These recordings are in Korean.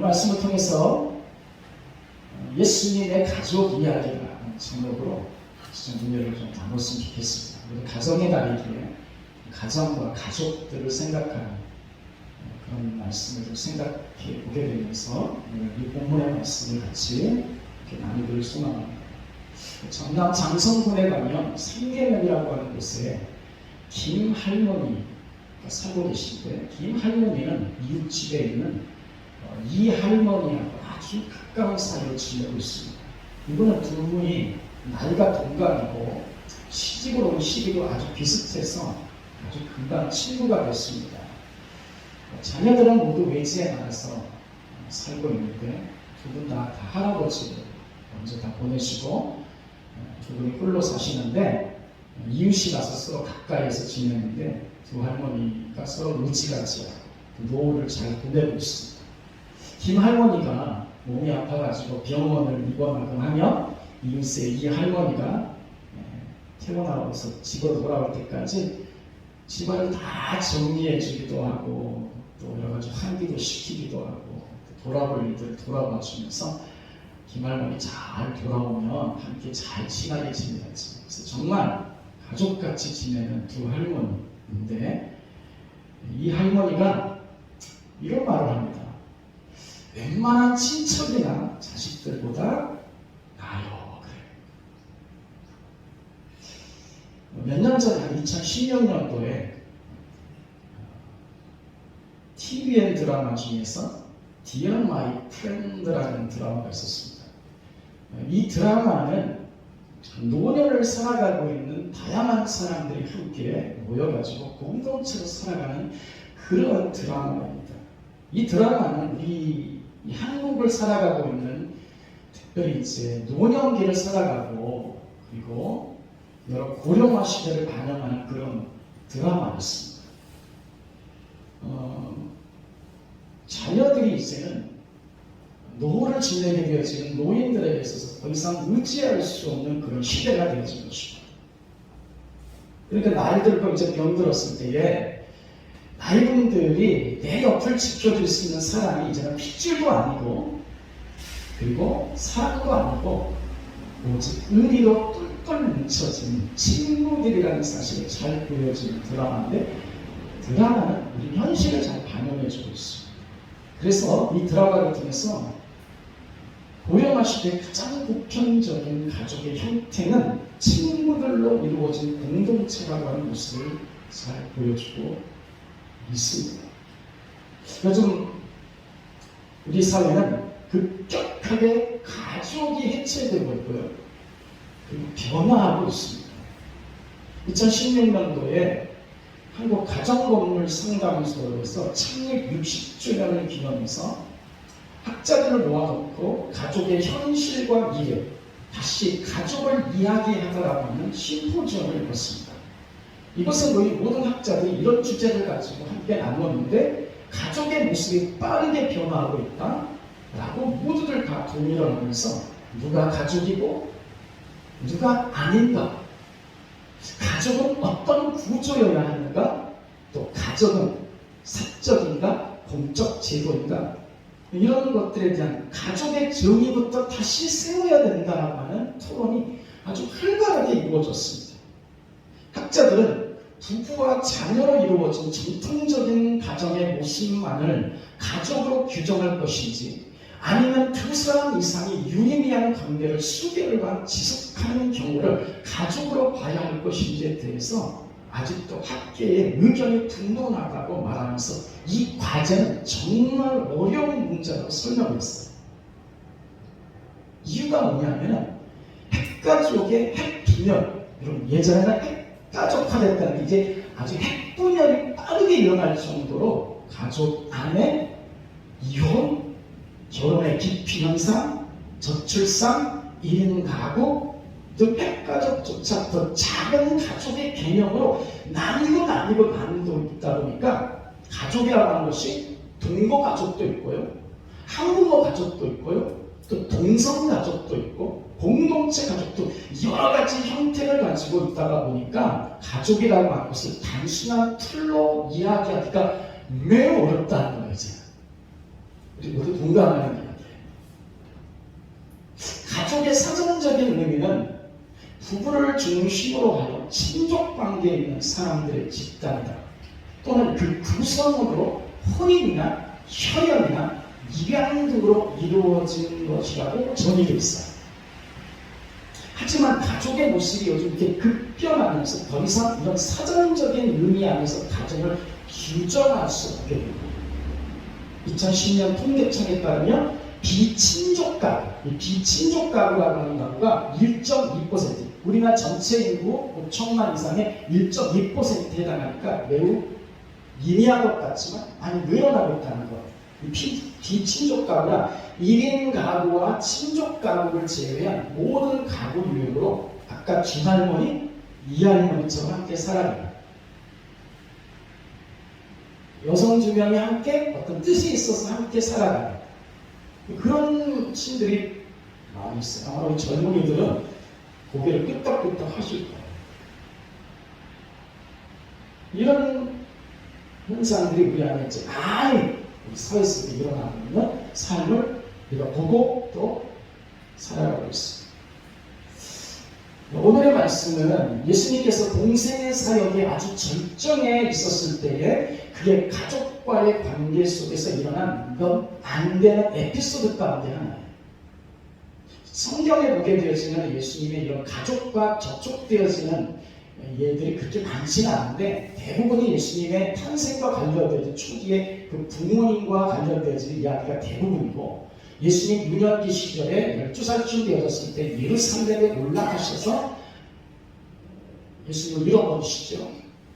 오늘 말씀을 통해서 예수님의 가족 이야기라는 제목으로 문제를 좀 나눴으면 좋겠습니다. 우리 가정의 달이기에 가정과 가족들을 생각하는 그런 말씀을 좀 생각해 보게 되면서 이 본문의 말씀을 같이 이렇게 나누기를 소망합니다. 전남 장성군에 가면 삼계면이라고 하는 곳에 김할머니가 살고 계신데, 김할머니는 이웃집에 있는 이할머니하고 아주 가까운 사이로 지내고 있습니다. 이분은 두 분이 나이가 동갑이고 시집을 온 시기도 아주 비슷해서 아주 금방 친구가 됐습니다. 자녀들은 모두 외지에 나가서 살고 있는데 두 분 다 할아버지를 먼저 다 보내시고 두 분이 홀로 사시는데, 이웃이라서 서로 가까이에서 지내는데 두 할머니가 서로 의지같이 노후를 잘 보내고 있습니다. 김할머니가 몸이 아파가지고 병원을 입원하곤 하면 이웃의 이 할머니가 퇴원하고서 집으로 돌아올 때까지 집안을 다 정리해 주기도 하고 또 여러 가지 환기도 시키기도 하고 돌아볼 일들을 돌아봐 주면서 김할머니 잘 돌아오면 함께 잘 친하게 지내야지. 그래서 정말 가족같이 지내는 두 할머니인데, 이 할머니가 이런 말을 합니다. 웬만한 친척이나 자식들보다 나아요. 몇 년 전에 2016년도에 TVN 드라마 중에서 Dear My Friend라는 드라마가 있었습니다. 이 드라마는 노년을 살아가고 있는 다양한 사람들이 함께 모여가지고 공동체로 살아가는 그런 드라마입니다. 이 드라마는 우리 한국을 살아가고 있는, 특별히 이제 노년기를 살아가고 그리고 여러 고령화 시대를 반영하는 그런 드라마였습니다. 자녀들이 이제는 노후를 지내게 되어지는 노인들에게 있어서 더 이상 의지할 수 없는 그런 시대가 되어진 것입니다. 그러니까 나이 들고 이제 병들었을 때에 나이분들이 내 옆을 지켜줄 수 있는 사람이 이제는 핏줄도 아니고 그리고 사랑도 아니고 오직 의리로 똘똘 뭉쳐진 친구들이라는 사실을 잘 보여주는 드라마인데, 드라마는 우리 현실을 잘 반영해주고 있습니다. 그래서 이 드라마를 통해서 고령화 시대의 가장 보편적인 가족의 형태는 친구들로 이루어진 공동체라고 하는 모습을 잘 보여주고 있습니다. 요즘 우리 사회는 급격하게 가족이 해체되고 있고요. 그리고 변화하고 있습니다. 2016년도에 한국 가정법률 상담소에서 창립 60주년을 기념해서 학자들을 모아놓고 가족의 현실과 미래, 다시 가족을 이야기하다라고 하는 심포지엄을 열었습니다. 이것은 우리 모든 학자들이 이런 주제를 가지고 함께 나누었는데, 가족의 모습이 빠르게 변화하고 있다라고 모두들 다 동의를 하면서 누가 가족이고 누가 아닌가, 가족은 어떤 구조여야 하는가, 또 가족은 사적인가 공적 제도인가, 이런 것들에 대한 가족의 정의부터 다시 세워야 된다라고 하는 토론이 아주 활발하게 이루어졌습니다. 학자들은 부부와 자녀로 이루어진 전통적인 가정의 모습만을 가족으로 규정할 것인지, 아니면 두 사람 이상이 유의미한 관계를 수개월간 지속하는 경우를 가족으로 봐야 할 것인지에 대해서 아직도 학계의 의견이 분분하다고 말하면서 이 과제는 정말 어려운 문제라고 설명했어요. 이유가 뭐냐면 핵가족의 핵분열, 여러분 예전에는 핵가족화됐다는 게 이제 아주 핵분열이 빠르게 일어날 정도로 가족 안에 이혼, 결혼의 기피 현상, 저출산, 1인 가구, 또 핵가족조차 더 작은 가족의 개념으로 나뉘고 있다 보니까 가족이라고 하는 것이 동거 가족도 있고요, 한부모 가족도 있고요, 또 동성 가족도 있고 공동체 가족도 여러 가지 형태를 가지고 있다가 보니까 가족이라고 하는 것을 단순한 틀로 이야기하기가 매우 어렵다는 거예요. 우리 모두 동감하는 이야기예요. 가족의 사전적인 의미는 부부를 중심으로 하여 친족 관계에 있는 사람들의 집단이다. 또는 그 구성으로 혼인이나 혈연이나 입양 등으로 이루어진 것이라고 정의되어 있어요. 하지만 가족의 모습이 요즘 이렇게 급변하면서 더 이상 이런 사전적인 의미 안에서 가정을 규정할 수 없게 됩니다. 2010년 통계청에 따르면 비친족 가구라고 하는 가구가 1.2%, 우리나라 전체 인구 5천만 이상의 1.2%에 해당하니까 매우 미미한 것 같지만 많이 늘어나고 있다는 것. 비친족 가구라 1인 가구와 친족 가구를 제외한 모든 가구 유형으로 아까 진할머니, 이할머니처럼 함께 살아가요. 여성 두 명이 함께 어떤 뜻이 있어서 함께 살아가요. 그런 신들이 많이 있어요. 아마 우리 젊은이들은 고개를 끄덕끄덕 하실 거예요. 이런 현상들이 우리 안에 이제 많이 우리 사회 속에 일어나고 있는 삶을 우리가 보고 또 살아가고 있습니다. 오늘의 말씀은 예수님께서 공생의 사역에 아주 절정에 있었을 때에 그의 가족과의 관계 속에서 일어난 안 되는 에피소드 가운데 하나예요. 성경에 보게 되어지는 예수님의 이런 가족과 접촉되어지는 예들이 그렇게 많지는 않은데 대부분이 예수님의 탄생과 관련되어진 초기에 그 부모님과 관련되어진 이야기가 대부분이고, 예수님 유년기 시절에 12살쯤 되어졌을 때 예루살렘에 올라가셔서 예수님을 잃어버리시죠.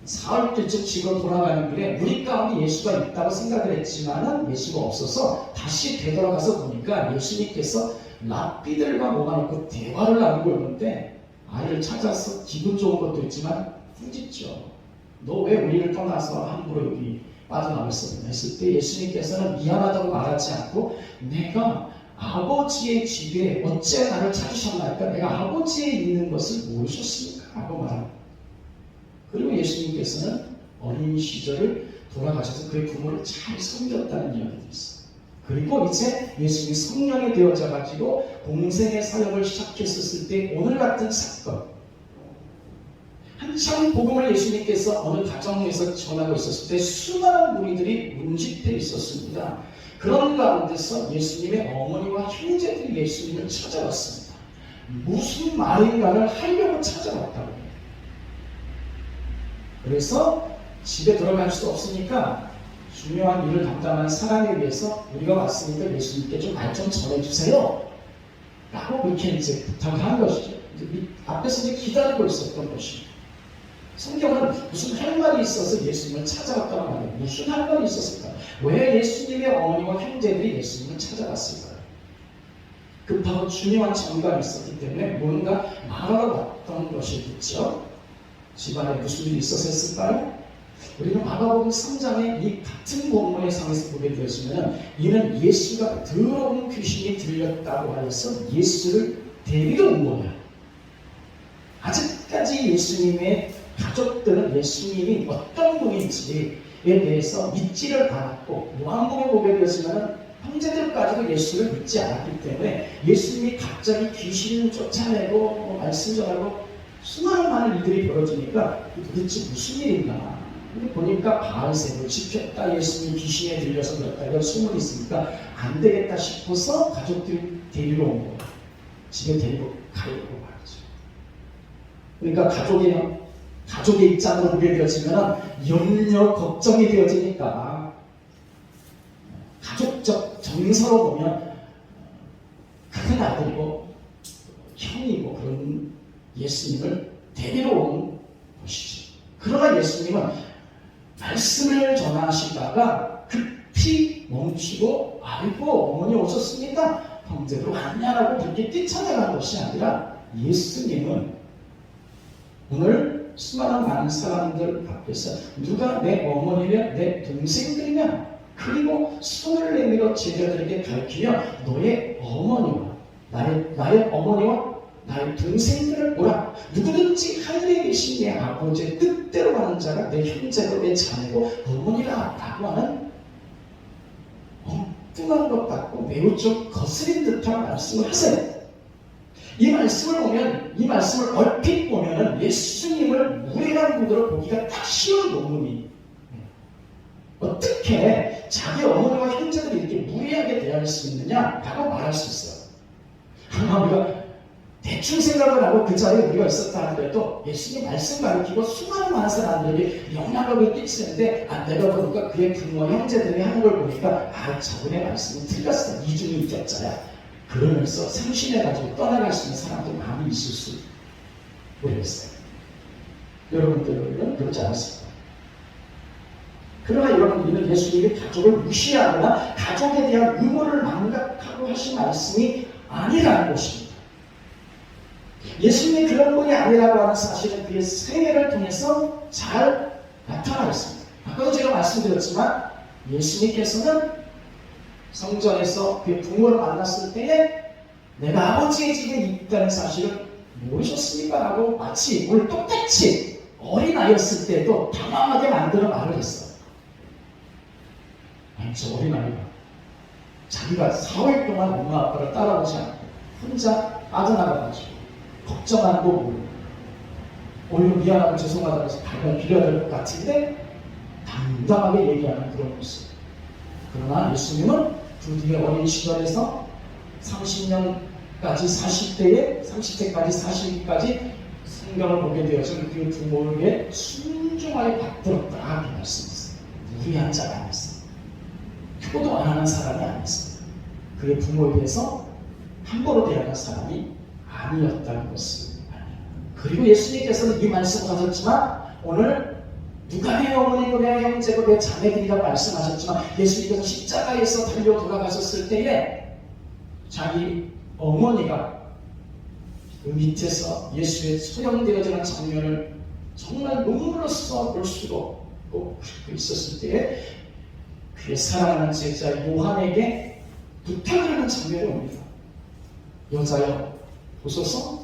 사흘째쯤 집으로 돌아가는 길에 무리 가운데 예수가 있다고 생각을 했지만은 예수가 없어서 다시 되돌아가서 보니까 예수님께서 랍비들과 모아놓고 대화를 나누고 있는데 아이를 찾아서 기분 좋은 것도 있지만 꾸짖죠. 너 왜 우리를 떠나서 함부로 여기 빠져나왔었냐 했을 때 예수님께서는 미안하다고 말하지 않고 내가 아버지의 집에 어째 나를 찾으셨나니까 내가 아버지에 있는 것을 모르셨습니까? 하고 말합니다. 그리고 예수님께서는 어린 시절을 돌아가셔서 그의 부모를 잘 섬겼다는 이야기도 있어요. 그리고 이제 예수님이 성령이 되어져 가지고 공생의 사역을 시작했었을 때 오늘 같은 사건, 한참 복음을 예수님께서 어느 가정에서 전하고 있었을 때 수많은 무리들이 문집해 있었습니다. 그런 가운데서 예수님의 어머니와 형제들이 예수님을 찾아왔습니다. 무슨 말인가를 하려고 찾아왔다고 해요. 그래서 집에 들어갈 수 없으니까 중요한 일을 담당하는 사람에 의해서 우리가 왔으니까 예수님께 좀 말 좀 전해주세요 라고 그렇게 이제 부탁을 한 것이죠. 이제 앞에서 이제 기다리고 있었던 것이죠. 성경은 무슨 할 말이 있어서 예수님을 찾아왔다고 말해요. 무슨 할 말이 있었을까? 왜 예수님의 어머니와 형제들이 예수님을 찾아갔을까요? 급하고 중요한 전과가 있었기 때문에 뭔가 말하러 왔던 것이겠죠. 집안에 무슨 일이 있었을까요? 우리는 마가복음 3장의 이 같은 본문의 상에서 보게 되었으면 이는 예수가 더러운 귀신이 들렸다고 하여서 예수를 데리러 온 거예요. 아직까지 예수님의 가족들은 예수님이 어떤 분인지에 대해서 믿지를 않았고, 요한복음에 보게 되었으면 형제들까지도 예수를 믿지 않았기 때문에 예수님이 갑자기 귀신을 쫓아내고 말씀 전하고 수많은 많은 일들이 벌어지니까 도대체 무슨 일인가. 근데 보니까 바알새를 지켰다, 예수님이 귀신에 들려서 그렇다, 이런 소문이 있으니까 안 되겠다 싶어서 가족들이 데리러 온 거예요. 집에 데리고 가려고 말이죠. 그러니까 가족의 입장으로 보게 되어지면 염려, 걱정이 되어지니까 가족적 정서로 보면 큰 아들이고 형이고 그런 예수님을 데리러 온 것이죠. 그러나 예수님은 말씀을 전하시다가 급히 멈추고 아이고 어머니 오셨습니다. 형제들 왔냐라고 그렇게 뛰쳐나간 것이 아니라 예수님은 오늘 수많은 많은 사람들 앞에서 누가 내 어머니며 내 동생들이냐, 그리고 손을 내밀어 제자들에게 가르치며 너의 어머니와 나의 어머니와 나의 동생들을 보라. 누구든지 하늘에 계신 내 아버지의 뜻대로 하는 자가 내 형제고 내 자매고 어머니라 라고 하는 뚱한 것 같고 매우 좀 거스린 듯한 말씀을 하세요. 이 말씀을 보면, 이 말씀을 얼핏 보면은 예수님을 무례한 분으로 보기가 딱 쉬운 논문이 어떻게 자기 어머니와 형제들이 이렇게 무례하게 대할 수 있느냐라고 말할 수 있어요. 아마 우리가 대충 생각을 하고 그 자리에 우리가 있었다 하더라도 예수님 말씀 가르치고 수많은 많은 사람들이 영향력을 끼치는데 내가 보니까 그의 부모와 형제들이 하는 걸 보니까 저분의 말씀은 틀렸어. 이중이 있겠자야. 그러면서 상심해가지고 떠나갈 수 있는 사람도 많이 있을 수 모르겠어요. 여러분들은 그렇지 않았을까? 그러나 여러분, 우리는 예수님이 가족을 무시하거나 가족에 대한 의무를 망각하고 하신 말씀이 아니라는 것입니다. 예수님이 그런 분이 아니라고 하는 사실은 그의 생애를 통해서 잘 나타나 있습니다. 아까도 제가 말씀드렸지만 예수님께서는 성전에서 그의 부모를 만났을 때에 내가 아버지의 집에 있다는 사실을 모르셨습니까? 라고 마치 오늘 똑같이 어린아이였을 때도 당황하게 만들어 말을 했어요. 아니, 저 어린아이가 자기가 4월 동안 엄마 아빠를 따라오지 않고 혼자 빠져나가가지고 걱정하는 거 모르고 오히려 미안하고 죄송하다고 해서 발발 빌어야 될 것 같은데 당당하게 얘기하는 그런 모습. 그러나 예수님은 드디어 어린 시절에서 30년까지 30대까지 40까지 성경을 보게 되어서 그 부모에게 순종하여 받들었다 하고 말씀했어요. 무리한 자가 아니었어요. 효도 안 하는 사람이 아니었어요. 그의 부모에 대해서 함부로 대하는 사람이 아니었다는 것을 아니에요. 그리고 예수님께서는 이 말씀을 하셨지만 오늘 누가 내 어머니고 내 형제고 내 자매들이라고 말씀하셨지만 예수님께서 십자가에서 달려 돌아가셨을 때에 자기 어머니가 그 밑에서 예수의 소형되어지는 장면을 정말 눈물로써 볼 수도 없고 있었을 때에 그의 사랑하는 제자 요한에게 부탁을 하는 장면이 옵니다. 여자여 보소서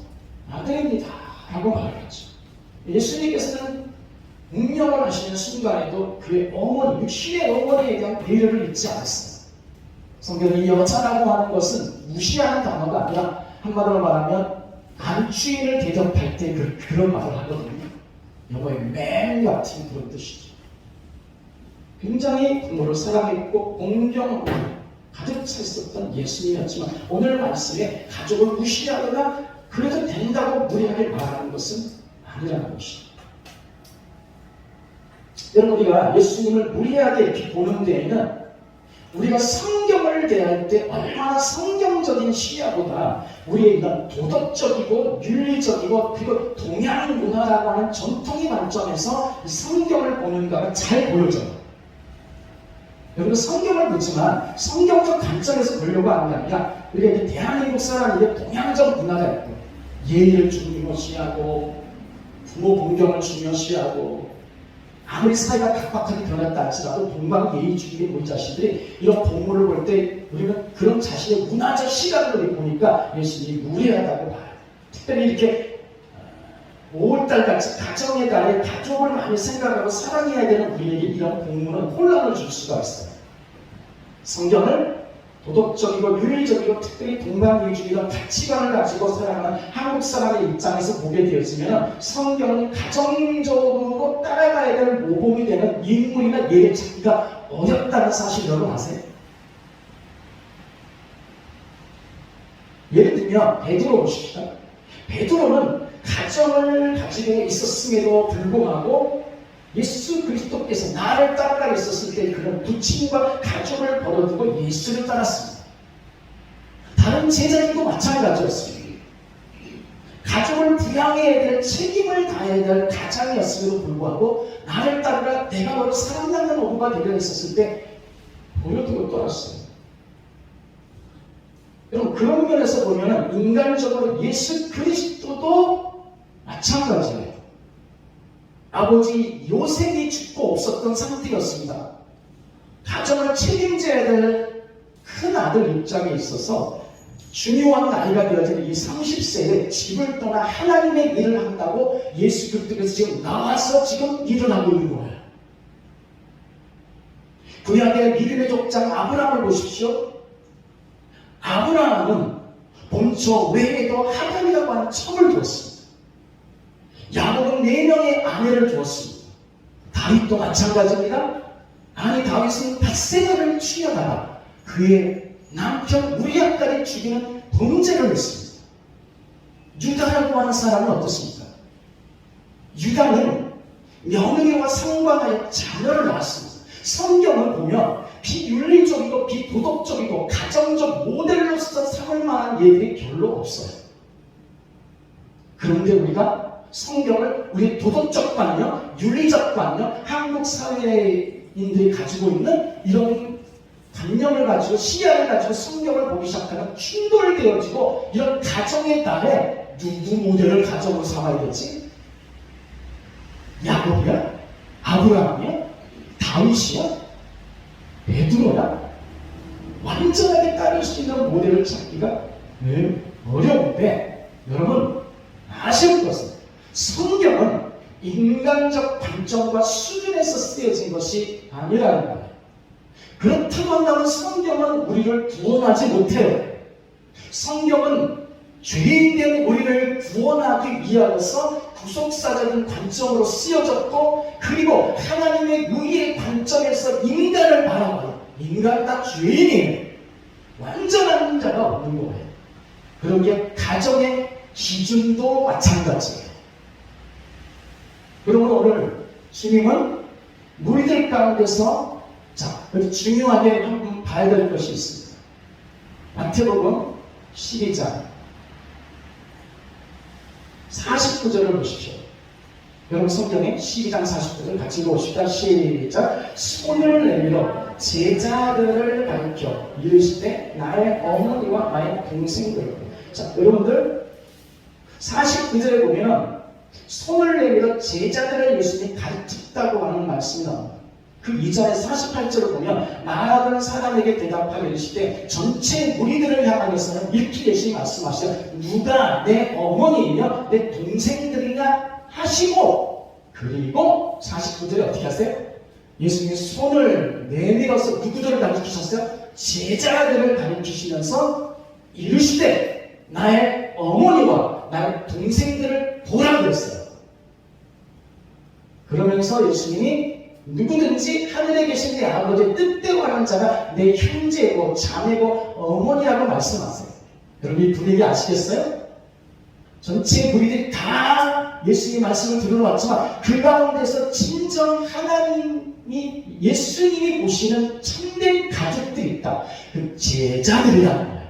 아들입니다 라고 말했죠. 예수님께서는 운명을 하시는 순간에도 그의 어머니, 육신의 어머니에 대한 배려를 잊지 않았어요. 성경이 여자라고 하는 것은 무시하는 단어가 아니라 한마디로 말하면 안주인을 대접할 때 그런 말을 하거든요. 영어의 맨 같은 그런 뜻이죠. 굉장히 부모를 사랑했고 공경으로 가득 차 있었던 예수님이었지만 오늘 말씀에 가족을 무시하거나 그래도 된다고 무리하게 말하는 것은 아니라는 것입니다. 여러분, 우리가 예수님을 무리하게 이렇게 보는 데에는 우리가 성경을 대할 때 얼마나 성경적인 시야보다 우리의 이런 도덕적이고 윤리적이고 그리고 동양 문화라고 하는 전통의 관점에서 성경을 보는가가 잘 보여져요. 여러분, 성경을 보지만 성경적 관점에서 보려고 하는 게 아니라 우리가 이제 대한민국 사람들의 동양적 문화가 있고 예의를 중요시하고 부모 공경을 중요시하고 아무리 사회가 각박하게 변했다 할지라도 동방 예의주의의 우리 자신들이 이런 부모를 볼 때 우리는 그런 자신의 문화적 시각으로 보니까 예수님이 무례하다고 봐요. 특별히 이렇게 5월달같이 가정의 달에 가족을 많이 생각하고 사랑해야 되는 우리에게 이런 공문은 혼란을 줄 수가 있어요. 성경을 도덕적이고 윤리적이고 특별히 동방예의주의적 가치관을 가지고 살아가는 한국 사람의 입장에서 보게 되어지면 성경은 가정적으로 따라가야 될 모범이 되는 인물이나 예를 찾기가 어렵다는 사실 여러분 아세요? 예를 들면 베드로 보십시다. 베드로는 가정을 가지고 있었음에도 불구하고 예수 그리스도께서 나를 따라가 있었을 때 그런 부친과 가족을 버려두고 예수를 따랐습니다. 다른 제자들도 마찬가지였습니다. 가족을 부양해야 될 책임을 다해야 될 가장이었음에도 불구하고 나를 따르라 내가 너를 사랑하는 어부가 되려 있었을 때 버려두고 떠났어요. 여러분, 그런 면에서 보면 인간적으로 예수 그리스도도 마찬가지예요. 아버지 요셉이 죽고 없었던 상태였습니다. 가정을 책임져야 될 큰 아들 입장에 있어서 중요한 나이가 되어지는 이 30세에 집을 떠나 하나님의 일을 한다고 예수 그리스도께서 지금 나와서 지금 일을 하고 있는 거예요. 구약의 믿음의 족장 아브라함을 보십시오. 아브라함은 본처 외에도 하간이라고 하는 첩을 두었습니다. 야곱은 4명의 아내를 두었습니다. 다윗도 마찬가지입니다. 아니 다윗은 밧세바를 취하다가 그의 남편 우리아 딸을 죽이는 범죄를 했습니다. 유다라고 하는 사람은 어떻습니까? 유다는 며느리와 상관하여 자녀를 낳았습니다. 성경을 보면 비윤리적이고 비도덕적이고 가정적 모델로서 삼을 만한 예들이 별로 없어요. 그런데 우리가 성경을 우리 도덕적 관념, 윤리적 관념, 한국 사회인들이 가지고 있는 이런 관념을 가지고 시야를 가지고 성경을 보기 시작하면 충돌되어지고 이런 가정의 딸에 누구 모델을 가정으로 삼아야 되지? 야곱이야? 아브라함이야? 다윗이야? 베드로야? 완전하게 따를 수 있는 모델을 찾기가 어려운데 여러분 아실 것은 성경은 인간적 관점과 수준에서 쓰여진 것이 아니라는 거예요. 그렇다고 한다면 성경은 우리를 구원하지 못해요. 성경은 죄인된 우리를 구원하기 위하여서 구속사적인 관점으로 쓰여졌고 그리고 하나님의 의의 관점에서 인간을 바라봐요. 인간 다 죄인이에요. 완전한 자가 없는 거예요. 그런 게 가정의 기준도 마찬가지예요. 그러므로 오늘 주님은 우리들 가운데서 중요하게 한번 봐야 될 것이 있습니다. 마태복음 12장 49절을 보십시오. 여러분 성경에 12장 49절 같이 읽어봅시다. 시작. 손을 내밀어 제자들을 가르쳐 이르시되 나의 어머니와 나의 동생들. 자, 여러분들 49절에 보면 손을 내밀어 제자들을 예수님이 가르쳤다고 하는 말씀이 나옵니다. 그 이전에 48절을 보면 말하던 사람에게 대답하여 이르시되 전체 무리들을 향하여서는 이렇게 예수님이 말씀하시죠. 누가 내 어머니이며 내 동생들이냐 하시고 그리고 49절에 어떻게 하세요? 예수님이 손을 내밀어서 누구들을 가르치셨어요? 제자들을 가르치시면서 이르시되 나의 어머니와 나의 동생들을 보라 그랬어요. 그러면서 예수님이 누구든지 하늘에 계신 내 아버지의 뜻대로 하는 자가 내 형제고 자매고 어머니라고 말씀하세요. 여러분 이 분위기 아시겠어요? 전체 무리들이 다 예수님 말씀을 들어왔지만 그 가운데서 진정 하나님이 예수님이 보시는 참된 가족들이 있다. 그 제자들이라는 거예요.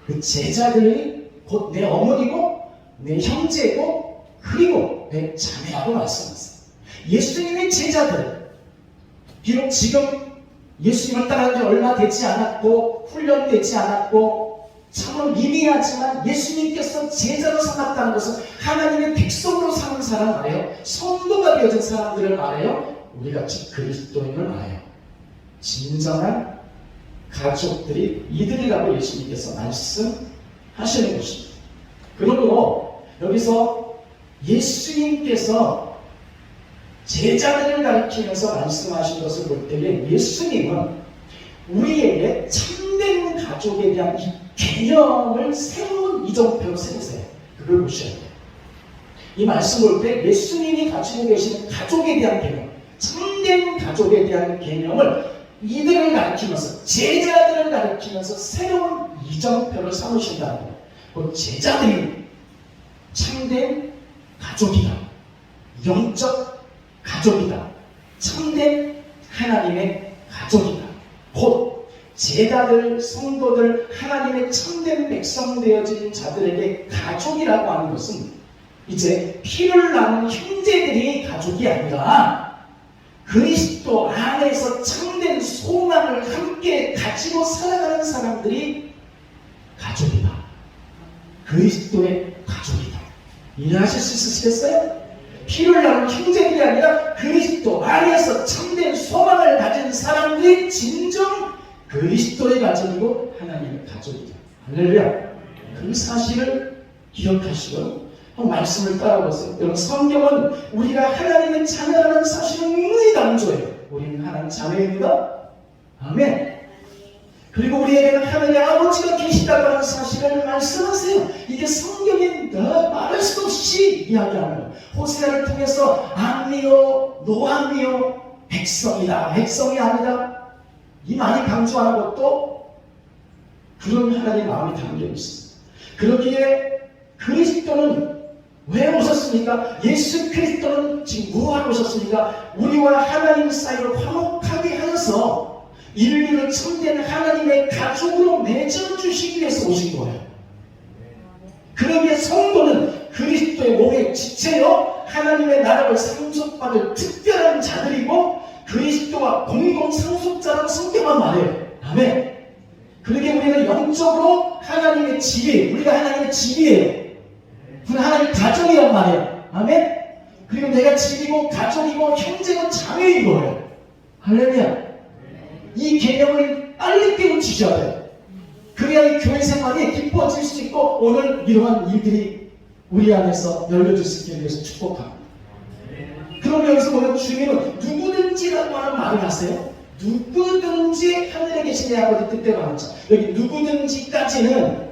그 제자들이 곧 내 어머니고 내 형제고 그리고 내 자매라고 말씀하세요. 예수님의 제자들, 비록 지금 예수님을 따라한 지 얼마 되지 않았고 훈련되지 않았고 참으로 미미하지만 예수님께서 제자로 삼았다는 것은 하나님의 백성으로 사는 사람 말이에요. 성도가 되어진 사람들을 말해요. 우리같이 그리스도인을 말해요. 진정한 가족들이 이들이라고 예수님께서 말씀하시는 것입니다. 그러므로 여기서 예수님께서 제자들을 가르치면서 말씀하신 것을 볼 때에 예수님은 우리에게 참된 가족에 대한 이 개념을 새로운 이정표로 세우세요. 그걸 보셔야 돼요. 이 말씀 볼 때 예수님이 가지고 계시는 가족에 대한 개념, 참된 가족에 대한 개념을 이들을 가르치면서 제자들을 가르치면서 새로운 이정표를 삼으신다는 거예요. 그 제자들이 참된 가족이다. 영적 가족이다. 참된 하나님의 가족이다. 곧 제자들, 성도들, 하나님의 참된 백성 되어진 자들에게 가족이라고 하는 것은 이제 피를 나눈 형제들이 가족이 아니라 그리스도 안에서 참된 소망을 함께 가지고 살아가는 사람들이 가족이다. 그리스도의 가족이다. 이해하실 수 있으시겠어요? 피를 나눈 형제들이 아니라 그리스도 안에서 참된 소망을 가진 사람들이 진정 그리스도의 가족이고 하나님의 가족이다. 할렐루야. 그 사실을 기억하시고 말씀을 따라보세요. 여러분 성경은 우리가 하나님의 자녀라는 사실을 은근히 강조해요. 우리는 하나님 자녀입니다. 아멘. 그리고 우리에게는 하나님 아버지가 계시다고 하는 사실을 말씀하세요. 이게 성경에 말할 수 없이 이야기하는 호세아를 통해서 암미요 노암미요 백성이다. 백성이 아니다. 이 많이 강조하는 것도 그런 하나님의 마음이 담겨 있습니다. 그러기에 그리스도는 왜 오셨습니까? 예수 그리스도는 지금 뭐하러 오셨습니까? 우리와 하나님 사이를 화목하게 하여서 인류를 참된 하나님의 가족으로 맺어주시기 위해서 오신 거예요. 그러기에 성도는 그리스도의 몸의 지체요 하나님의 나라를 상속받을 특별한 자들이고 그리스도와 공동 상속자라고 성경은 말해요. 아멘. 그러기에 우리는 영적으로 하나님의 집이, 우리가 하나님의 집이에요. 우리는 하나님의 가족이란 말이에요. 아멘. 그리고 내가 집이고 가족이고 형제고 자매인 거예요. 할렐루야. 이 개념을 빨리 깨우치셔야 돼요. 그래야 이 교회 생활이 기뻐질 수 있고 오늘 이러한 일들이 우리 안에서 열려질 수 있기 위해서 축복합니다. 그럼 여기서 보면 주님은 누구든지라고 하는 말을 하세요. 누구든지 하늘에 계신 내 아버지 뜻대로 하는 자. 여기 누구든지까지는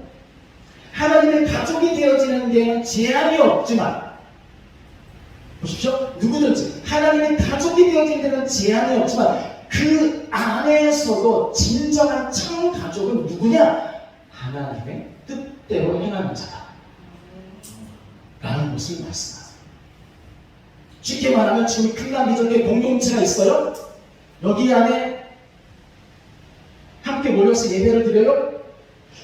하나님의 가족이 되어지는 데는 제한이 없지만 보십시오. 누구든지 하나님의 가족이 되어지는 데는 제한이 없지만 그 안에서도 진정한 참 가족은 누구냐? 하나님의 뜻대로 행하는 자다 라는 것을 말씀하세요. 쉽게 말하면 지금 큰남 미적의 공동체가 있어요. 여기 안에 함께 모여서 예배를 드려요.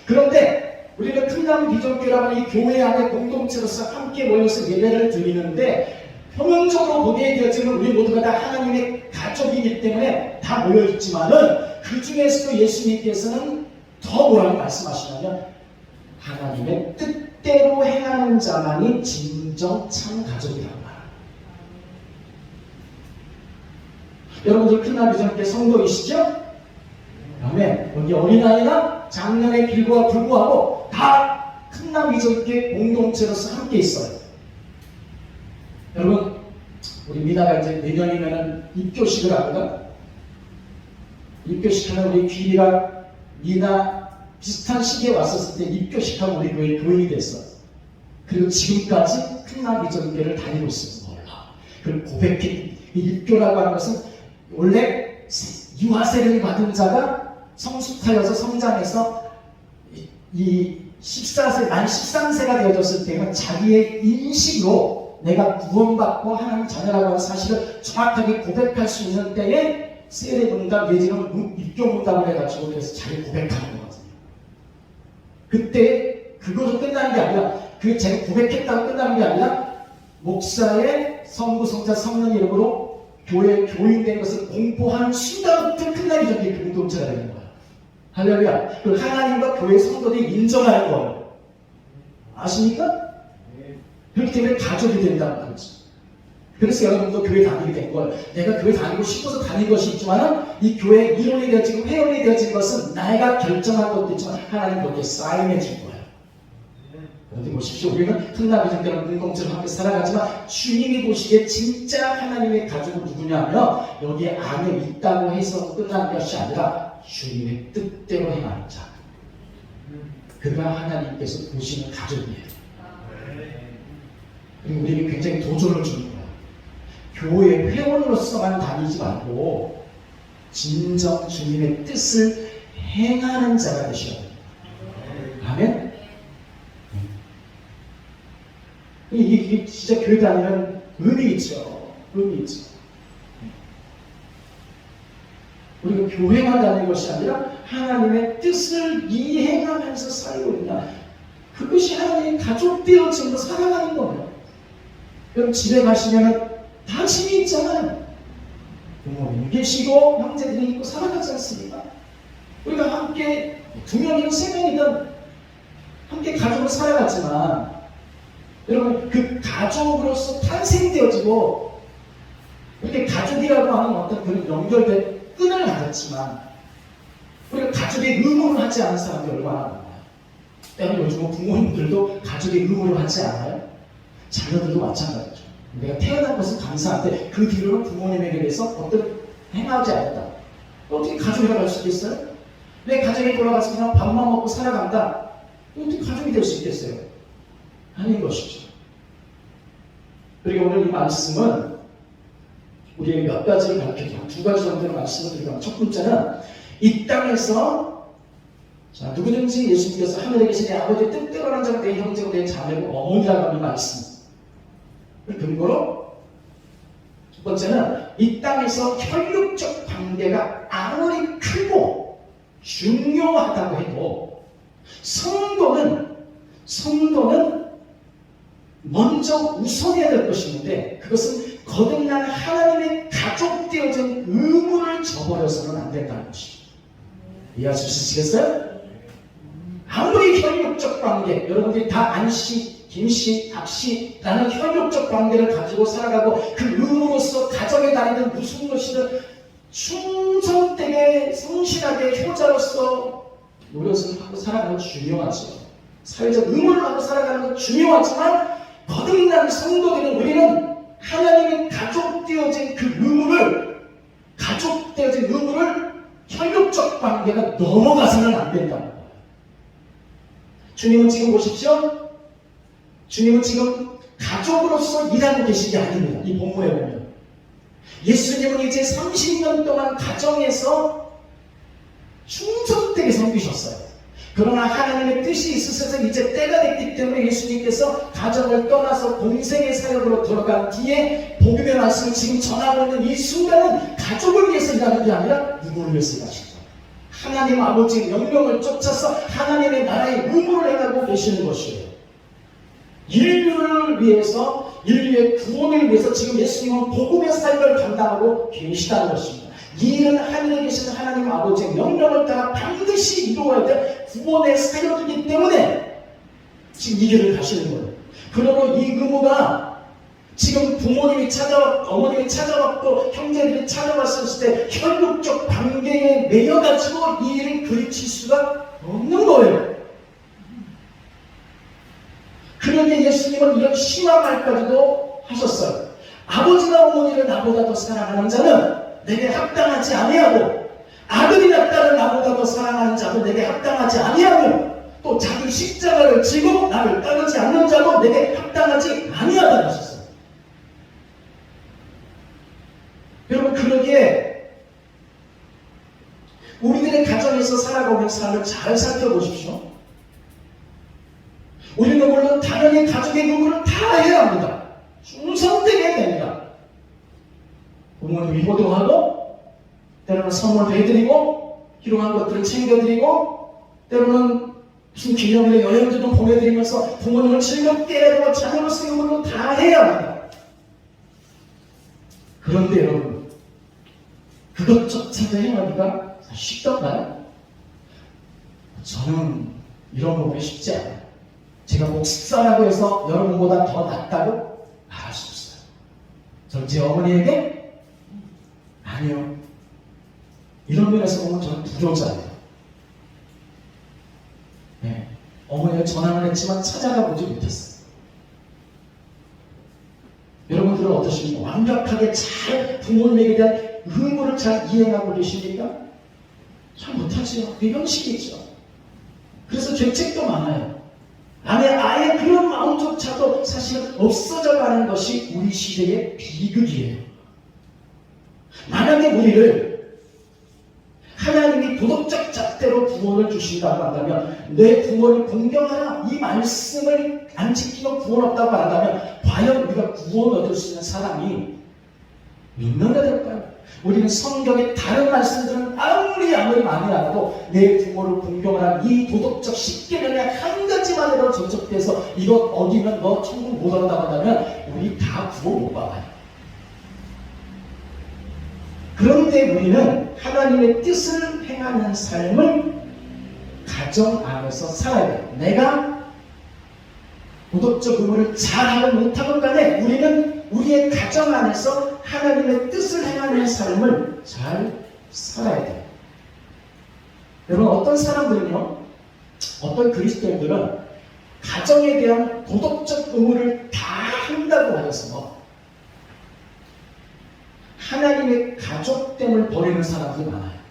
그런데 우리가 큰남 미적교라고 하는 이 교회 안에 공동체로서 함께 모여서 예배를 드리는데 표면적으로 보게 되어지는 우리 모두가 다 하나님의 가족이기 때문에 다 모여있지만은 그 중에서도 예수님께서는 더 뭐라고 말씀하시냐면 하나님의 뜻대로 행하는 자만이 진정 참 가족이라고 말합니다. 여러분들 큰날 비전께 성도이시죠? 아멘. 여기 어린아이나 작년의 길과 불구하고 다 큰날 비전께 공동체로서 함께 있어요. 여러분, 우리 미나가 이제 내년이면은 입교식을 합니다. 입교식하는 우리 귀리가 미나 비슷한 시기에 왔었을 때 입교식하고 우리 교회 교인이 됐어요. 그리고 지금까지 큰날 비전교를 다니고 있습니다. 그리고 고백해 입교라고 하는 것은 원래 유아세례를 받은 자가 성숙하여서 성장해서 이 14세, 만 13세가 되어졌을 때는 자기의 인식으로 내가 구원받고 하나님 자녀라고 하는 사실을 정확하게 고백할 수 있는 때에 세례문답 내지는 입교문답을 해가지고 그래서 자기 고백하는 거거든요. 그때 그것으로 끝나는 게 아니라 그 제가 고백했다고 끝나는 게 아니라 목사의 성부 성자 성령 이름으로 교회 교인된 것을 공포하는 순간부터 끝나기 전에 그 공동체가 되는 거예요. 할렐루야. 그 하나님과 교회 성도들이 인정하는 거예요. 아십니까? 그렇기 때문에 가족이 된다는 거죠. 그래서 여러분도 교회 다니게 된 거예요. 내가 교회 다니고 싶어서 다닌 것이 있지만 이 교회 이론이 되어지고 회원이 되어진 것은 내가 결정한 것도 있지만 하나님 거기에 사인해 준 거예요. 여러분 보십시오. 우리는 큰나비전대로 공동체로 함께 살아가지만 주님이 보시기에 진짜 하나님의 가족은 누구냐면 여기에 안에 있다고 해서 끝나는 것이 아니라 주님의 뜻대로 행하는 자. 그가 하나님께서 보시는 가족이에요. 그리고 우리에게 굉장히 도전을 주는 거예요. 교회 회원으로서만 다니지 말고 진정 주님의 뜻을 행하는 자가 되셔야 돼요. 아멘? 이게 진짜 교회 다니는 의미 있죠. 의미 있죠. 우리가 교회만 다니는 것이 아니라 하나님의 뜻을 이행하면서 살고 있다. 그것이 하나님의 가족 되어짐으로 살아가는 거예요. 여러분 집에 가시면 다 짐이 있잖아요. 부모님 계시고 형제들이 있고 살아가지 않습니까? 우리가 함께 2명이든 3명이든 함께 가족으로 살아갔지만 여러분 그 가족으로서 탄생되어지고 이렇게 가족이라고 하는 어떤 그런 연결된 끈을 가졌지만 우리가 가족의 의무를 하지 않은 사람들이 얼마나 많아요. 때문에 요즘은 부모님들도 가족의 의무를 하지 않아요. 자녀들도 마찬가지죠. 내가 태어난 것은 감사한데 그 뒤로는 부모님에게 대해서 어떤 행하지 않았다. 어떻게 가족이 갈 수 있겠어요? 내 가정이 돌아가서 그냥 밥만 먹고 살아간다. 어떻게 가족이 될 수 있겠어요? 아닌 것이죠. 그리고 오늘 이 말씀은 우리에게 몇 가지를 가르쳐줘요. 두 가지 정도의 말씀을 드리고, 첫 번째는 이 땅에서 자, 누구든지 예수님께서 하늘에 계신 내 아버지의 뜻대로 하는 자가 내 형제고 내 자매고 어머니라고 하는 말씀을 근거로, 첫 번째는 이 땅에서 혈육적 관계가 아무리 크고 중요하다고 해도 성도는 먼저 우선해야 될 것이 있는데, 그것은 거듭난 하나님의 가족 되어진 의무를 저버려서는 안 된다는 것입니다. 이해할 수 있으시겠어요? 아무리 혈육적 관계, 여러분들이 다 안씨, 김씨, 박씨라는 혈육적 관계를 가지고 살아가고 그 의무로서 가정에 다니든 무슨 것이든 충성되게 성실하게 효자로서 노릇을 하고 살아가는 건 중요하죠. 사회적 의무를 하고 살아가는 건 중요하지만, 거듭난 성도들은 우리는 하나님의 가족 되어진 그 의무를, 혈육적 관계가 넘어가서는 안 된다는 거예요. 주님은 지금 보십시오. 주님은 지금 가족으로서 일하고 계신 게 아닙니다. 이 본문에 보면 예수님은 이제 30년 동안 가정에서 충성되게 섬기셨어요. 그러나 하나님의 뜻이 있으셔서 이제 때가 됐기 때문에 예수님께서 가정을 떠나서 공생의 사역으로 들어간 뒤에 복음의 말씀을 지금 전하고 있는 이 순간은 가족을 위해서 일하는 게 아니라 누구를 위해서 일하시죠? 하나님 아버지의 명령을 쫓아서 하나님의 나라의 의무를 행하고 계시는 것이에요. 인류를 위해서, 인류의 구원을 위해서 지금 예수님은 복음의 사역을 감당하고 계시다는 것입니다. 이 일은 하늘에 계신 하나님 아버지의 명령을 따라 반드시 이루어야 될 구원의 사역이기 때문에 지금 이 길을 가시는 거예요. 그러므로 이 의무가 지금 부모님이 어머님이 찾아왔고 형제들이 찾아왔을 때 혈육적 관계에 매여가지고 이 일을 그르칠 수가 없는 거예요. 그런데 예수님은 이런 심한 말까지도 하셨어요. 아버지나 어머니를 나보다 더 사랑하는 자는 내게 합당하지 아니하고, 아들이나 딸을 나보다 더 사랑하는 자도 내게 합당하지 아니하고, 또 자기 십자가를 지고 나를 따르지 않는 자도 내게 합당하지 아니하다고 하셨어요. 여러분, 그러기에 우리들의 가정에서 살아가는 삶을 잘 살펴보십시오. 우리는 물론 당연히 가족의 의무를 다 해야 합니다. 충성되게 해야 됩니다. 부모님 효도하고, 때로는 선물도 해드리고, 필요한 것들을 챙겨드리고, 때로는 무슨 기념일에 여행도 좀 보내드리면서 부모님을 즐겁게 해야 되고 자녀로서의 의무를 다 해야 합니다. 그런데 여러분, 그것조차도 행하기가 쉽던가요? 저는 이런 거 보기 쉽지 않아요. 제가 목사라고 해서 여러분보다 더 낫다고 말할 수 없어요. 저는 제 어머니에게 아니요. 이런 면에서 보면 저는 부족자예요. 네. 어머니가 전화를 했지만 찾아가 보지 못했어요. 여러분들은 어떠십니까? 완벽하게 잘 부모님에게 대한 의무를 잘 이행하고 계십니까? 잘 못하지요. 그 형식이죠. 그래서 죄책도 많아요. 아예 그런 마음조차도 사실은 없어져가는 것이 우리 시대의 비극이에요. 만약에 우리를 하나님이 도덕적 잣대로 구원을 주신다고 한다면, 내 부모를 공경하라, 이 말씀을 안 지키면 구원 없다고 한다면, 과연 우리가 구원 얻을 수 있는 사람이 몇 명이나 될까요? 우리는 성경의 다른 말씀들은 아무리 많이 알아도 내 부모를 공경하라, 이 도덕적 10계명에 한 가지만으로 전적돼서 이것 어기면 너 천국 못 얻는다고 한다면 우리 다 구원 못 받아요. 그런데 우리는 하나님의 뜻을 행하는 삶을 가정 안에서 살아야 돼요. 내가 도덕적 의무를 잘하고 못하건 간에 우리는 우리의 가정 안에서 하나님의 뜻을 행하는 삶을 잘 살아야 돼요. 여러분, 어떤 사람들은요, 어떤 그리스도인들은 가정에 대한 도덕적 의무를 다 한다고 하여서 하나님의 가족됨을 버리는 사람들이 많아요.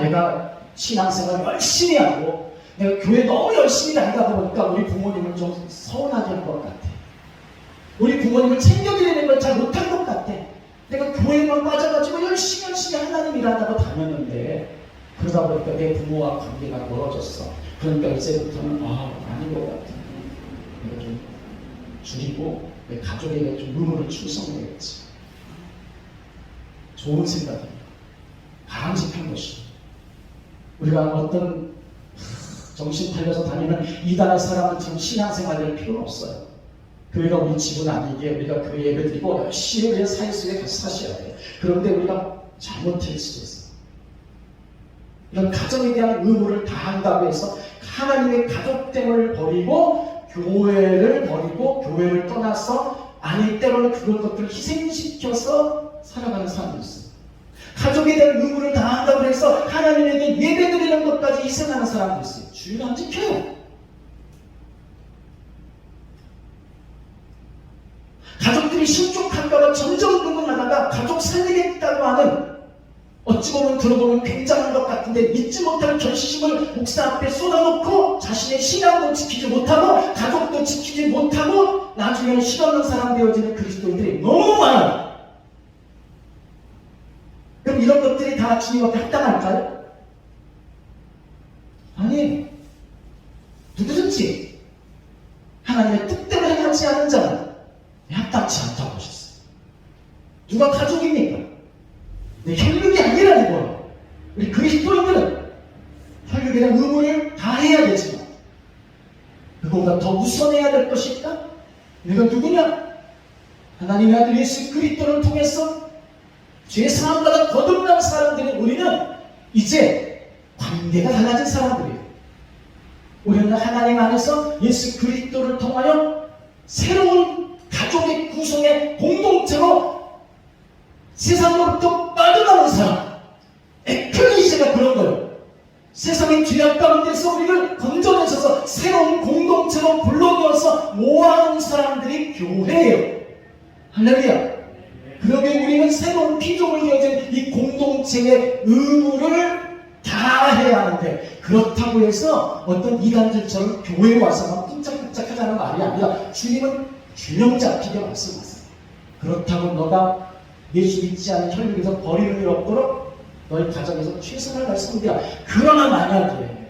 내가 신앙생활 열심히 하고 내가 교회 너무 열심히 다니다 보니까 우리 부모님을 좀 서운하게 한 것 같아. 우리 부모님을 챙겨드리는 걸 잘 못한 것 같아. 내가 교회만 빠져가지고 열심히 하나님 일하다가 다녔는데 그러다 보니까 내 부모와 관계가 멀어졌어. 그러니까 이제부터는 아닌 것 같아. 내가 좀 줄이고 내 가족에게 좀 의무를 충성해야겠지. 좋은 생각이에요. 바람직한 것이. 우리가 어떤 정신 팔려서 다니는 이단의 사람들처럼 신앙생활을 필요는 없어요. 교회가 우리 집은 아니기에 우리가 교회 예배 드리고 열심히 우리의 사회 속에 같이 사셔야 돼요. 그런데 우리가 잘못할 수도 있어요. 이런 가정에 대한 의무를 다한다고 해서 하나님의 가족됨을 버리고 교회를 떠나서 때로는 그런 것들을 희생시켜서 살아가는 사람도 있어요. 가족에 대한 의무를 다한다고 해서 하나님에게 예배드리는 것까지 희생하는 사람도 있어요. 주일 안 지켜요. 가족들이 신족한가봐 점점 흥분하다가 가족 살리겠다고 하는 어찌 보면 들어보면 굉장한 것 같은데 믿지 못할 결심을 목사 앞에 쏟아놓고 자신의 신앙도 지키지 못하고 가족도 지키지 못하고 나중에는 실없는 사람 되어지는 그리스도인들이 너무 많아요. 그럼 이런 것들이 다 주님 앞에 합당할까요? 아니, 누구든지 하나님의 뜻대로 행하지 않은 자는 합당치 않다고 하셨어요. 누가 가족입니까? 혈육이 아니라는 우리 그리스도인들은 혈육에 대한 의무를 다해야 되지만 그거보다 더 우선해야 될 것일까? 내가 누구냐? 하나님의 아들 예수 그리스도를 통해서 죄 사함받아 거듭난 사람들인 우리는 이제 관계가 달라진 사람들이에요. 우리는 하나님 안에서 예수 그리스도를 통하여 새로운 가족의 구성의 공동체로 세상으로부터 빠져나온 사람, 에클레시아가 그런 거예요. 세상의 죄악 가운데서 우리를 건져내셔서 새로운 공동체로 불러내어서 모아놓은 사람들이 교회예요. 할렐루야. 그러게 우리는 새로운 피조물 되어진 이 공동체의 의무를 다해야 하는데 그렇다고 해서 어떤 이단들처럼 교회에 와서만 쿵짝쿵짝 하자는 말이 아니라 주님은 균형 잡히게 말씀하세요. 그렇다고 너가 예수 믿지 않은 혈육에서 버리는 일 없도록 너희 가정에서 최선을 다했습니다. 그러나 만약에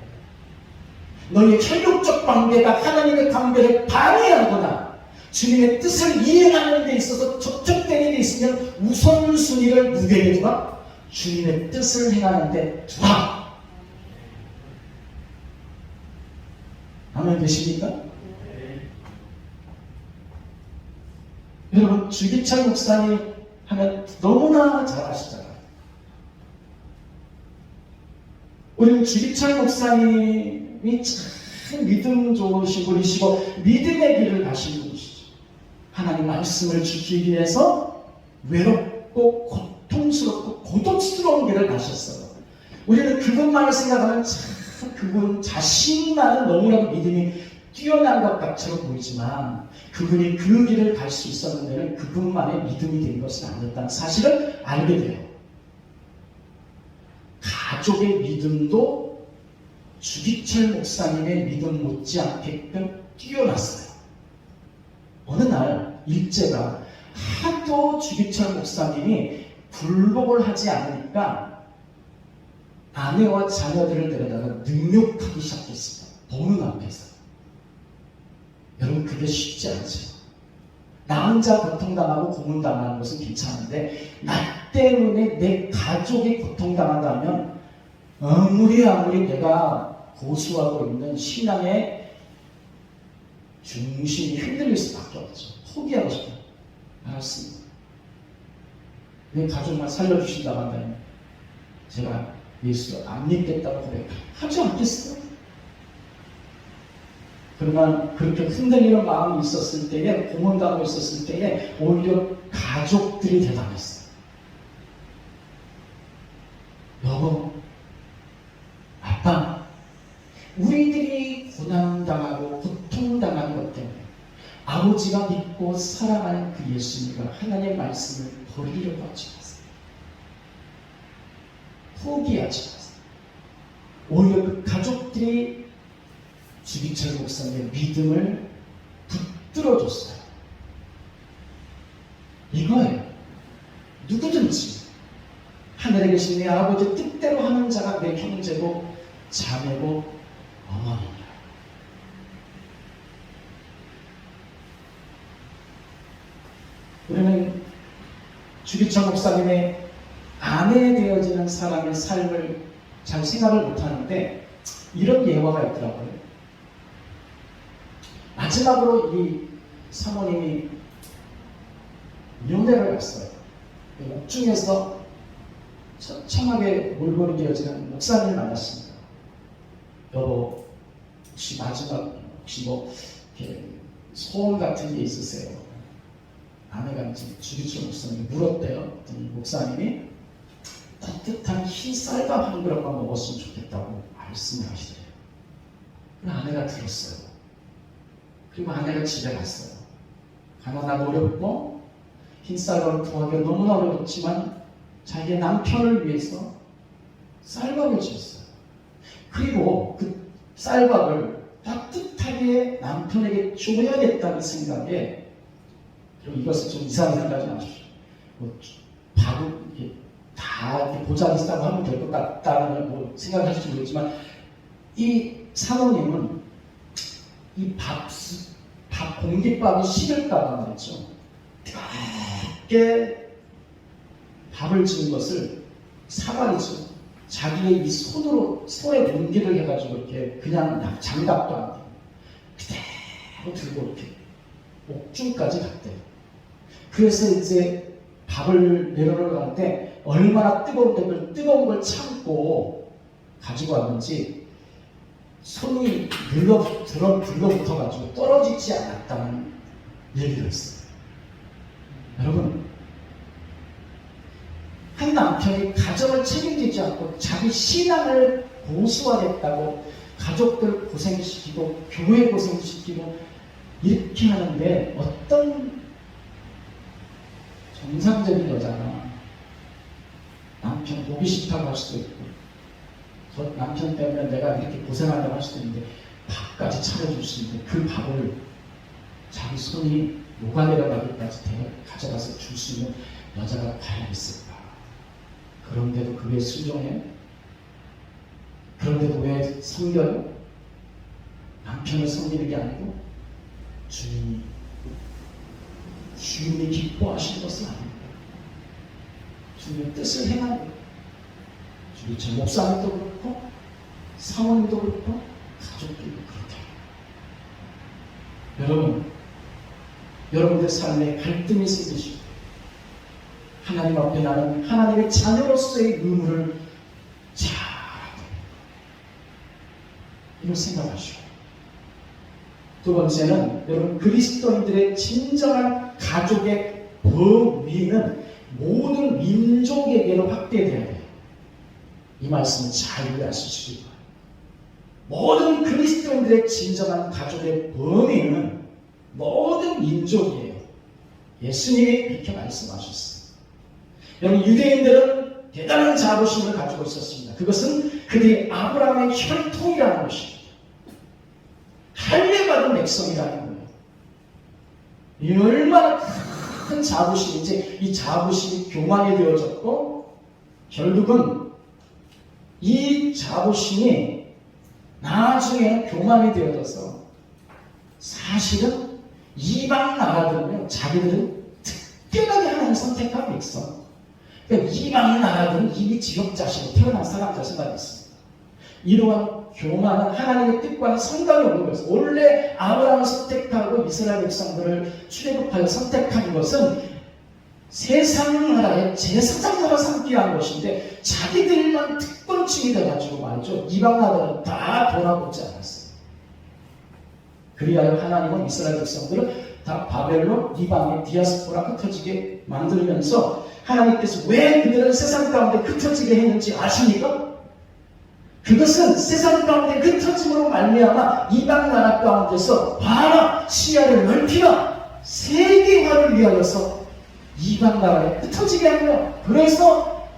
너희의 혈육적 관계가 하나님의 관계를 방해하거나 주님의 뜻을 이행하는 데 있어서 접촉되는 데 있으면 우선순위를 누구에게 두라? 주님의 뜻을 행하는 데 두라. 아멘 되십니까? 여러분 주기철 목사님 하면 너무나 잘 아시잖아요. 우리는 주기철 목사님이 참 믿음 좋으신 분이시고 믿음의 길을 가신 분이시죠. 하나님 말씀을 지키기 위해서 외롭고 고통스럽고 고독스러운 길을 가셨어요. 우리는 그분만을 생각하면 참 그분 자신만은 너무나도 믿음이 뛰어난 것 같처럼 보이지만 그분이 그 길을 갈 수 있었는 데는 그분만의 믿음이 된 것은 아니었다는 사실을 알게 돼요. 가족의 믿음도 주기철 목사님의 믿음 못지않게끔 뛰어났어요. 어느 날 일제가 하도 주기철 목사님이 굴복을 하지 않으니까 아내와 자녀들을 데려다가 능욕하기 시작했습니다. 보는 앞에서. 여러분 그게 쉽지 않죠. 나 혼자 고통당하고 고문당하는 것은 괜찮은데 나 때문에 내 가족이 고통당한다면 아무리 내가 고수하고 있는 신앙의 중심이 흔들릴 수밖에 없죠. 포기하고 싶어요. 알았습니다. 내 가족만 살려주신다고 한다면 제가 예수를 안 믿겠다고 고백하지 않겠어요? 그러나 그렇게 흔들리는 마음이 있었을 때에 고문당하고 있었을 때에 오히려 가족들이 대담했어요. 여보, 아빠, 우리들이 고난당하고 고통당하는 것 때문에 아버지가 참고 사랑하는 그 예수님과 하나님의 말씀을 버리려고 하지 마세요. 포기하지 마세요. 오히려 그 가족들이 주기철 목사님의 믿음을 붙들어줬어요. 이거예요. 누구든지 하늘에 계신 내 아버지 뜻대로 하는 자가 내 형제고 자매고 어머니라. 우리는 주기철 목사님의 아내 되어지는 사람의 삶을 잘 생각을 못하는데 이런 예화가 있더라고요. 마지막으로 이 사모님이 면회를 갔어요. 옥중에서 처참하게 몰골이 되어지는 목사님을 만났습니다. 여보, 혹시 마지막 뭐 이렇게 소원 같은 게 있으세요? 아내가 이제 주기철 목사님이 물었대요. 목사님이 따뜻한 흰 쌀밥 한 그릇만 먹었으면 좋겠다고 말씀을 하시대요. 아내가 들었어요. 그리고 아내가 집에 갔어요. 가난하고 어렵고 흰 쌀밥을 구하기가 너무나 어렵지만 자기의 남편을 위해서 쌀밥을 지었어요. 그리고 그 쌀밥을 따뜻하게 남편에게 줘야겠다는 생각에, 그리고 이것을 좀 이상하게 생각하지 마십시오. 밥을 다 이렇게 보자기 싸고 하면 될 것 같다는 걸 생각하실지 모르겠지만, 이 사모님은 이 공깃밥이 식을까봐 말이죠. 뜨겁게 밥을 지은 것을 사발이죠. 자기의 이 손에 문기를 해가지고 이렇게 그냥 장갑도 안 돼요. 그대로 들고 이렇게 옥중까지 갔대요. 그래서 이제 밥을 내려놓으러 가는데 얼마나 뜨거운 걸 참고 가지고 왔는지 손이 들러붙어가지고 떨어지지 않았다는 얘기를 했어요. 여러분, 한 남편이 가정을 책임지지 않고 자기 신앙을 고수하겠다고 가족들 고생시키고 교회 고생시키고 이렇게 하는데, 어떤 정상적인 여자가 남편 보기 싫다고 할 수도 있고, 저 남편 때문에 내가 이렇게 고생한다고 할 수도 있는데 밥까지 차려줄 수 있는데 그 밥을 자기 손이 녹아내려가기까지 가져가서 줄 수 있는 여자가 과연 있을까? 그런데도 그게 순종해? 그런데도 왜 섬겨요? 남편을 섬기는 게 아니고 주님이 기뻐하시는 것은 아닙니다. 주님의 뜻을 행하는 거예요. 주기철 목사님도 그렇고 사모님도 그렇고 가족들도 그렇다. 여러분들 삶에 갈등이 생기시고 하나님 앞에 나는 하나님의 자녀로서의 의무를 잘하고 이걸 생각하시고, 두 번째는 여러분, 그리스도인들의 진정한 가족의 범위는 모든 민족에게로 확대되어야 돼요. 이 말씀을 잘 이해하시기 바랍니다. 모든 그리스도인들의 진정한 가족의 범위는 모든 민족이에요. 예수님이 그렇게 말씀하셨어요. 여러분, 유대인들은 대단한 자부심을 가지고 있었습니다. 그것은 그들이 아브라함의 혈통이라는 것입니다. 할례받은 백성이라는 거예요. 이 얼마나 큰 자부심인지, 이 자부심이 교만이 되어졌고, 결국은 이 자부심이 나중에 교만이 되어져서 사실은 이방 나라들은요, 자기들은 특별하게 하나님 선택하고 있어. 그러니까 이방 나라들은 이미 지역자식으로 태어난 사람들만 있습니다. 이러한 교만은 하나님의 뜻과는 상관이 없는 것입니다. 원래 아브라함을 선택하고 이스라엘 백성들을 출애굽하여 선택한 것은 세상 나라의 제사장 나라 삼기 위한 것인데, 자기들만 특권층이 돼가지고 말이죠, 이방 나라들은 다 돌아보지 않았어요. 그리하여 하나님은 이스라엘 백성들을 다 바벨론, 이방의 디아스포라 흩어지게 만들면서, 하나님께서 왜 그들을 세상 가운데 흩어지게 했는지 아십니까? 그것은 세상 가운데 흩어짐으로 말미암아 이방 나라 가운데서 봐라, 시야를 넓히라, 세계화를 위하여서 이방 나라에 흩어지게 한 거예요. 그래서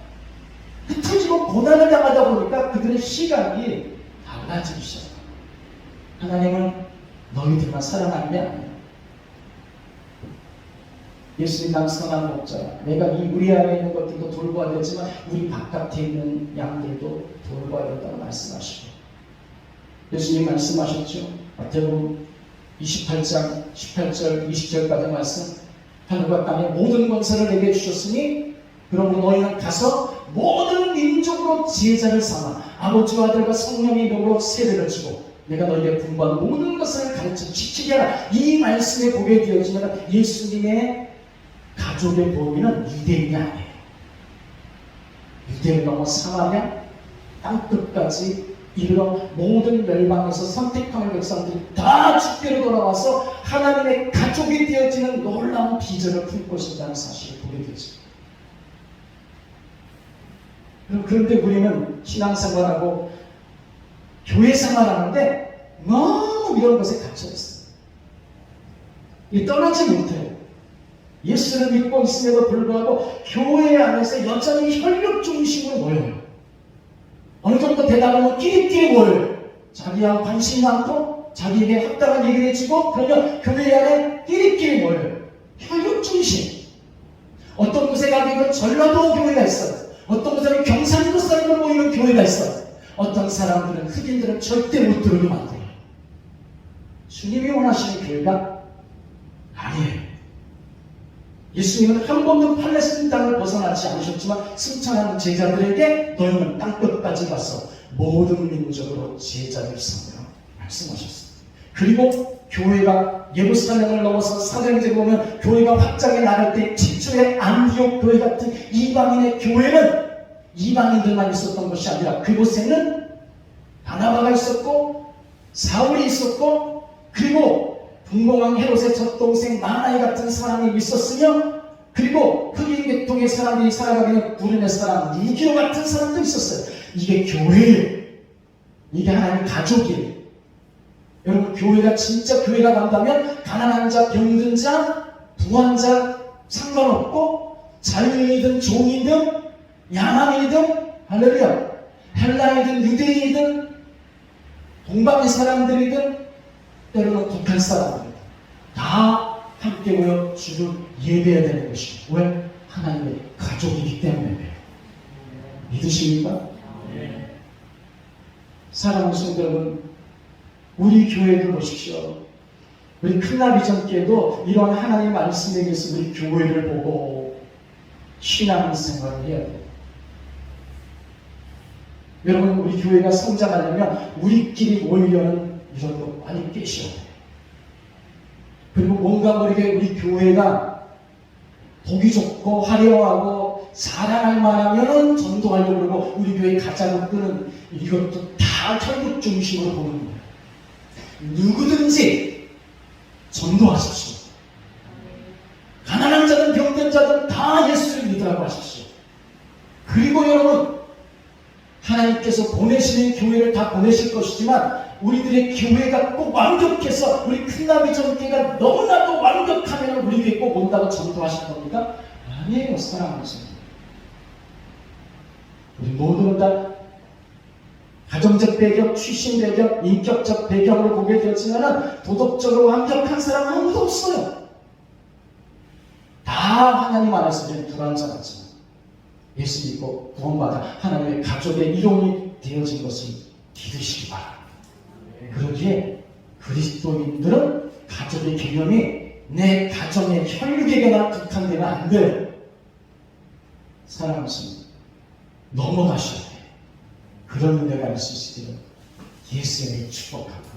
흩어지고 고난을 당하다 보니까 그들의 시각이 달라지기 시작해요. 하나님은 너희들만 사랑하는 게 아니에요. 예수님 난 선한 목자야. 내가 이 우리 안에 있는 것들도 돌봐야 되지만 우리 바깥에 있는 양들도 돌봐야 된다고 말씀하시고, 예수님 말씀하셨죠. 마태복음 28장 18절 20절까지 말씀, 하늘과 땅의 모든 권세를 내게 주셨으니 그러므로 너희는 가서 모든 민족으로 제자를 삼아 아버지와 아들과 성령의 이름으로 세례를 주고 내가 너희에게 분부한 모든 것을 가르쳐 지키게 하라. 이 말씀에 보게 되어지면 예수님의 가족의 범위는 유대인이 아니에요. 유대인 넘어 사마리아 땅끝까지 이르러 모든 멸망에서 선택하는 백성들이 다 주께로 돌아와서 하나님의 가족이 되어지는 놀라운 비전을 품고 있다는 사실을 보게 되죠. 그런데 우리는 신앙생활하고 교회 생활하는데 너무 이런 것에 갇혀있어요. 떠나지 못해요. 예수를 믿고 있음에도 불구하고 교회 안에서 여전히 혈육 중심으로 모여요. 어느 정도 되다 보면 끼리끼리 모여요. 자기와 관심이 많고 자기에게 합당한 얘기를 해주고 그러면 교회 안에 끼리끼리 모여요. 혈육 중심. 어떤 곳에 가면 전라도 교회가 있어요. 어떤 곳에는 경상도 사람들 모이는 교회가 있어요. 어떤 사람들은 흑인들은 절대 못 들어오게 만들어요. 주님이 원하시는 교회가 아니에요. 예수님은 한 번도 팔레스틴 땅을 벗어나지 않으셨지만 승천하는 제자들에게 너희는 땅끝까지 가서 모든 민족으로 제자를 삼으라 말씀하셨습니다. 그리고 교회가 예루살렘을 넘어서 사도행전에 보면 교회가 확장해 나갈 때 최초의 안디옥 교회 같은 이방인의 교회는 이방인들만 있었던 것이 아니라 그곳에는 바나바가 있었고 사울이 있었고 그리고 분봉왕 헤롯의 젖동생 마나이 같은 사람이 있었으며 그리고 흑인 계통의 사람들이 살아가기는 구르네 사람 유기로 같은 사람도 있었어요. 이게 교회예요. 이게 하나님의 가족이에요. 여러분 교회가 진짜 교회가 간다면 가난한 자, 병든 자, 부한 자 상관없고 자유인이든 종이든 야만이든 할렐루야 헬라이든 유대인이든 동방의 사람들이든 때로는 북한 사람들 다 함께 모여 주를 예배해야 되는 것이죠. 왜? 하나님의 가족이기 때문에. 믿으십니까? 사랑하는 성도 여러분, 우리 교회를 보십시오. 우리 큰나비전교회도 이러한 하나님의 말씀에 의해서 우리 교회를 보고 신앙생활을 해야 돼요. 여러분 우리 교회가 성장하려면 우리끼리 모이려는 이런 거 많이 깨셔야 돼요. 그리고 뭔가 모르게 우리 교회가 보기 좋고 화려하고 사랑할 만하면 전도하려고 그러고 우리 교회 가자고 끄는 이것도 다 혈육 중심으로 보는 거예요. 누구든지 전도하십시오. 가난한 자든 병든 자든 다 예수를 믿으라고 하십시오. 그리고 여러분 하나님께서 보내시는 교회를 다 보내실 것이지만 우리들의 교회가 꼭 완벽해서 우리 큰나비 전교회가 너무나도 완벽하면 우리 교회 꼭 온다고 전도하실 겁니까? 아니에요. 사랑하는 성도. 우리 모두는 다 가정적 배경, 출신 배경, 인격적 배경으로 보게 되었지만 도덕적으로 완벽한 사람은 아무도 없어요. 다 하나님 안에서 불완전하지만 예수 믿고 구원받아 하나님의 가족의 일원이 되어진 것을 믿으시기 바랍니다. 그러기에 그리스도인들은 가족의 개념이 내 가정의 혈육에게나 국한되면 안 돼요. 사랑하십니다. 넘어가셔야 돼요. 그런 은혜가 있을 수 있도록 예수님을 축복합니다.